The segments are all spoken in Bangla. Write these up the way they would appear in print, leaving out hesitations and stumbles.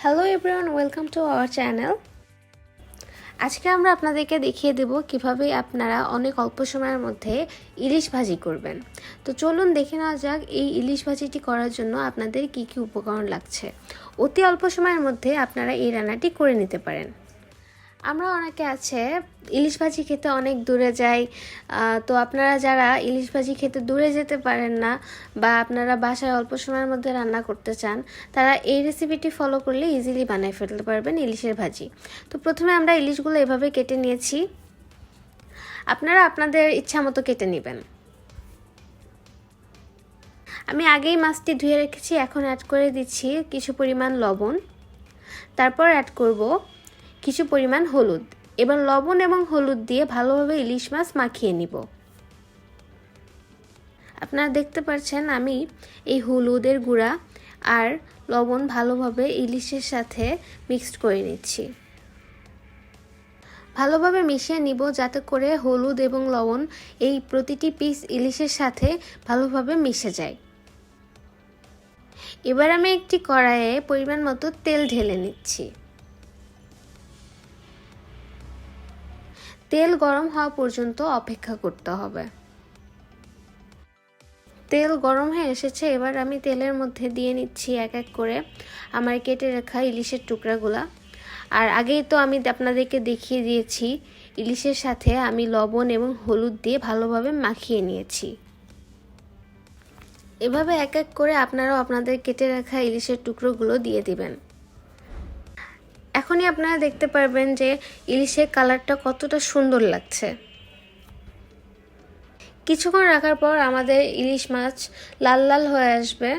Hello everyone, welcome to our channel. আজকে আমরা আপনাদেরকে দেখিয়ে দেব কিভাবে আপনারা অনেক অল্প সময়ের মধ্যে ইলিশ ভাজি করবেন। তো চলুন দেখে নেওয়া যাক এই ইলিশ ভাজিটি করার জন্য আপনাদের কি কি উপকরণ লাগছে। অতি অল্প সময়ের মধ্যে আপনারা এই রান্নাটি করে নিতে পারেন। আমরা অনেকে আছে ইলিশ ভাজি খেতে অনেক দূরে যাই, তো আপনারা যারা ইলিশ ভাজি খেতে দূরে যেতে পারেন না বা আপনারা বাসায় অল্প সময়ের মধ্যে রান্না করতে চান, তারা এই রেসিপিটি ফলো করলে ইজিলি বানিয়ে ফেলতে পারবেন ইলিশের ভাজি। তো প্রথমে আমরা ইলিশগুলো এভাবে কেটে নিয়েছি, আপনারা আপনাদের ইচ্ছা মতো কেটে নেবেন। আমি আগেই মাছটি ধুয়ে রেখেছি, এখন অ্যাড করে দিচ্ছি কিছু পরিমাণ লবণ, তারপর অ্যাড করব কিছু পরিমাণ হলুদ। এবার লবণ এবং হলুদ দিয়ে ভালোভাবে ইলিশ মাছ মাখিয়ে নিব। আপনারা দেখতে পাচ্ছেন আমি এই হলুদের গুঁড়া আর লবণ ভালোভাবে ইলিশের সাথে মিক্সড করে নিচ্ছি। ভালোভাবে মিশিয়ে নিব যাতে করে হলুদ এবং লবণ এই প্রতিটি পিস ইলিশের সাথে ভালোভাবে মিশে যায়। এবার আমি একটি কড়াইয়ে পরিমাণ মতো তেল ঢেলে নিচ্ছি। তেল গরম হওয়া পর্যন্ত অপেক্ষা করতে হবে। তেল গরম হয়ে এসেছে, এবার আমি তেলের মধ্যে দিয়ে নিচ্ছি এক এক করে আমার কেটে রাখা ইলিশের টুকরাগুলা। আর আগেই তো আমি আপনাদেরকে দেখিয়ে দিয়েছি ইলিশের সাথে আমি লবণ এবং হলুদ দিয়ে ভালোভাবে মাখিয়ে নিয়েছি। এভাবে এক এক করে আপনারাও আপনাদের কেটে রাখা ইলিশের টুকরোগুলো দিয়ে দিবেন। এখনই আপনারা দেখতে পারবেন যে ইলিশের কালারটা কতটা সুন্দর লাগছে। কিছুক্ষণ রাখার পর আমাদের ইলিশ মাছ লাল লাল হয়ে আসবে।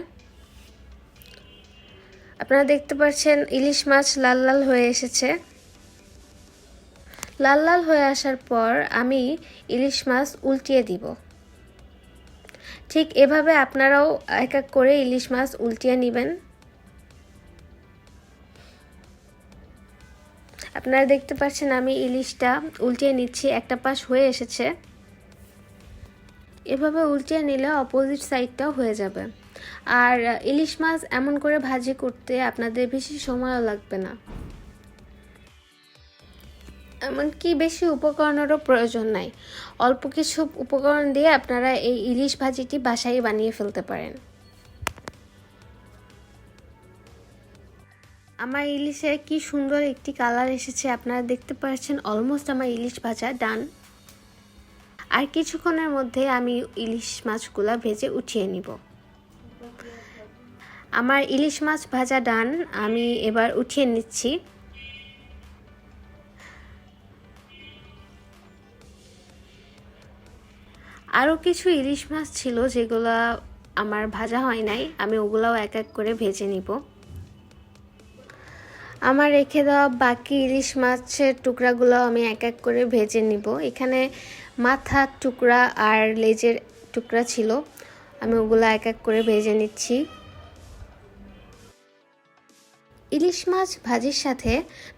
আপনারা দেখতে পাচ্ছেন ইলিশ মাছ লাল লাল হয়ে এসেছে। লাল লাল হয়ে আসার পর আমি ইলিশ মাছ উল্টিয়ে দিব। ঠিক এভাবে আপনারাও এক এক করে ইলিশ মাছ উল্টিয়ে নেবেন। আপনারা দেখতে পাচ্ছেন আমি ইলিশটা উল্টিয়ে নিচ্ছি, একটা পাশ হয়ে এসেছে। এভাবে উল্টিয়ে নিলে অপোজিট সাইডটাও হয়ে যাবে। আর ইলিশ মাছ এমন করে ভাজি করতে আপনাদের বেশি সময়ও লাগবে না, এমনকি বেশি উপকরণেরও প্রয়োজন নাই। অল্প কিছু উপকরণ দিয়ে আপনারা এই ইলিশ ভাজিটি বাসায় বানিয়ে ফেলতে পারেন। আমার ইলিশে কি সুন্দর একটি কালার এসেছে, আপনারা দেখতে পাচ্ছেন। অলমোস্ট আমার ইলিশ ভাজা ডান। আর কিছুক্ষণের মধ্যে আমি ইলিশ মাছগুলা ভেজে উঠিয়ে নিব। আমার ইলিশ মাছ ভাজা ডান, আমি এবার উঠিয়ে নিচ্ছি। আরও কিছু ইলিশ মাছ ছিল যেগুলো আমার ভাজা হয় নাই, আমি ওগুলাও এক এক করে ভেজে নিব। আমার রেখে দেওয়া বাকি ইলিশ মাছের টুকরাগুলো আমি এক এক করে ভেজে নিব। এখানে মাথার টুকরা আর লেজের টুকরা ছিল, আমি ওগুলো এক এক করে ভেজে নিচ্ছি। ইলিশ মাছ ভাজির সাথে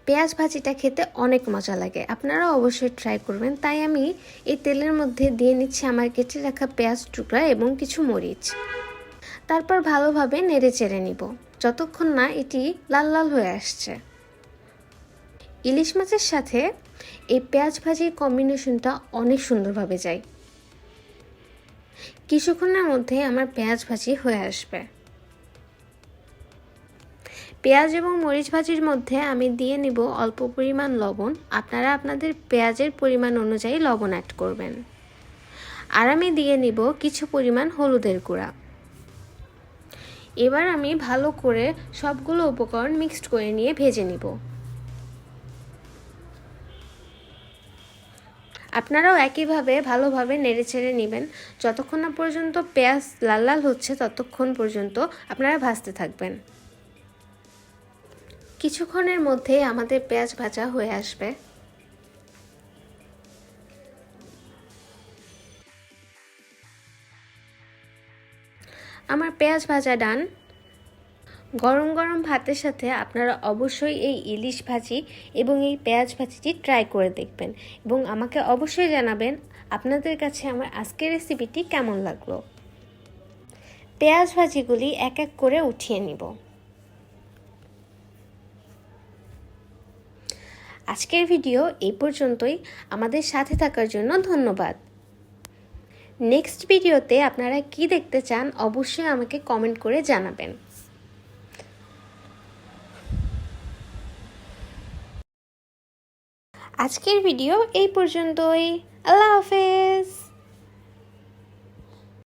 পেঁয়াজ ভাজিটা খেতে অনেক মজা লাগে, আপনারাও অবশ্যই ট্রাই করবেন। তাই আমি এই তেলের মধ্যে দিয়ে নিচ্ছি আমার কেটে রাখা পেঁয়াজ টুকরা এবং কিছু মরিচ। তারপর ভালোভাবে নেড়ে চেড়ে নিব যতক্ষণ না এটি লাল লাল হয়ে আসছে। ইলিশ মাছের সাথে এই পেঁয়াজ ভাজির কম্বিনেশনটা অনেক সুন্দরভাবে যায়। কিছুক্ষণের মধ্যে আমার পেঁয়াজ ভাজি হয়ে আসবে। পেঁয়াজ এবং মরিচ ভাজির মধ্যে আমি দিয়ে নিব অল্প পরিমাণ লবণ। আপনারা আপনাদের পেঁয়াজের পরিমাণ অনুযায়ী লবণ অ্যাড করবেন। আর আমি দিয়ে নিব কিছু পরিমাণ হলুদের গুঁড়া। এবার আমি ভালো করে সবগুলো উপকরণ মিক্সড করে নিয়ে ভেজে নিব। আপনারাও একইভাবে ভালোভাবে নেড়েচেড়ে নেবেন যতক্ষণ না পর্যন্ত পেঁয়াজ লাল লাল হচ্ছে, ততক্ষণ পর্যন্ত আপনারা ভাজতে থাকবেন। কিছুক্ষণের মধ্যে আমাদের পেঁয়াজ ভাজা হয়ে আসবে। আমার পেঁয়াজ ভাজা ডান। গরম গরম ভাতের সাথে আপনারা অবশ্যই এই ইলিশ ভাজি এবং এই পেঁয়াজ ভাজিটি ট্রাই করে দেখবেন এবং আমাকে অবশ্যই জানাবেন আপনাদের কাছে আমার আজকের রেসিপিটি কেমন লাগলো। পেঁয়াজ ভাজিগুলি এক এক করে উঠিয়ে নিব। আজকের ভিডিও এই পর্যন্তই। আমাদের সাথে থাকার জন্য ধন্যবাদ। নেক্সট ভিডিওতে আপনারা কি দেখতে চান অবশ্যই আমাকে কমেন্ট করে জানাবেন। আজকের ভিডিও এই পর্যন্তই। আল্লাহ হাফেজ।